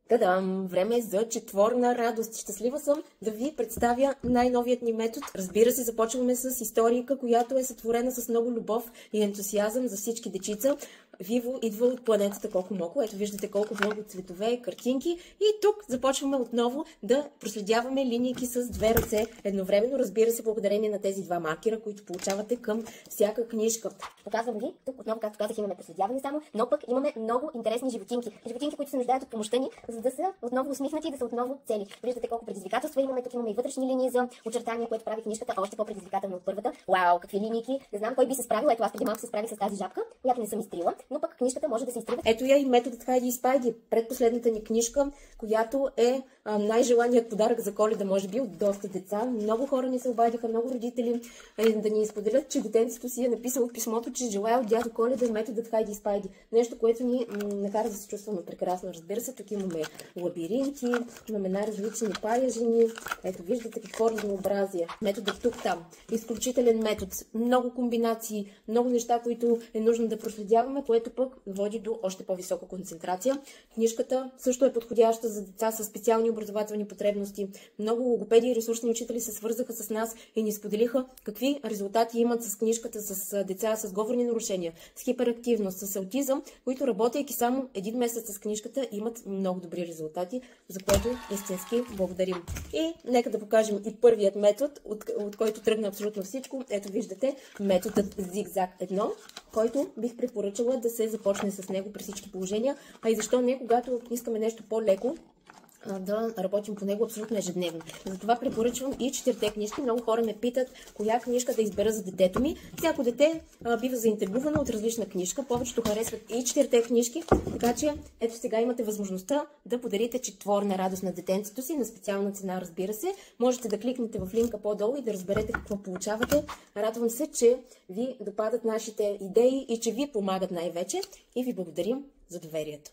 Тадам! Време е за четворна радост. Щастлива съм да ви представя най-новият ни метод. Разбира се, започваме с историка, която е сътворена с много любов и ентусиазъм за всички дечица. Виво идва от планетата Коко-Моко. Ето виждате колко много цветове, картинки. И тук започваме отново да проследяваме линийки с две ръце едновременно. Разбира се, благодарение на тези два маркера, които получавате към всяка книжка. Показвам ви. Тук отново, както казах, имаме проследяване само, но пък имаме много интересни животинки. Животинки, които се нуждаят от помощта ни, за да са отново усмихнати и да са отново цели. Виждате колко предизвикателства имаме. Тук имаме и вътрешни линии за очертания, което прави книжката още по-предизвикателна от първата. Вау, какви линийки! Не знам кой би се справил. Ето аз преди малко се справих с тази жабка, която не съм изтрила, но пък книжката може да се изтрива. Ето я и методът Хайди и Спайди, предпоследната ни книжка, която е най-желаният подарък за Коледа, може би, от доста деца. Много хора ни се обадиха, много родители да ни споделят, че детенцето си е написало в писмото, че желая от дядо Коледа методът Хайди и Спайди. Нещо, което ни накара да се чувстваме прекрасно. Разбира се, тук имаме лабиринти, имаме най-различни паяжини. Ето виждате какво разнообразие. Методът тук-там. Изключителен метод. Много комбинации, много неща, които е нужно да проследяваме, което пък води до още по-висока концентрация. Книжката също е подходяща за деца с специални образователни потребности. Много логопеди и ресурсни учители се свързаха с нас и ни споделиха какви резултати имат с книжката с деца с говорни нарушения, с хиперактивност, с аутизъм, които работейки само един месец с книжката имат много добри резултати, за което истински благодарим. И нека да покажем и първият метод, от който тръгна абсолютно всичко. Ето виждате методът Зигзаг 1, който бих препоръчала да се започне с него при всички положения, а и защо не, когато искаме нещо по-леко, да работим по него абсолютно ежедневно. Затова препоръчвам и 4 книжки. Много хора ме питат коя книжка да избера за детето ми. Всяко дете бива заинтригувано от различна книжка. Повечето харесват и 4 книжки, така че ето сега имате възможността да подарите четворна радост на детенцето си на специална цена, разбира се. Можете да кликнете в линка по-долу и да разберете какво получавате. Радвам се, че ви допадат нашите идеи и че ви помагат най-вече и ви благодарим за доверието.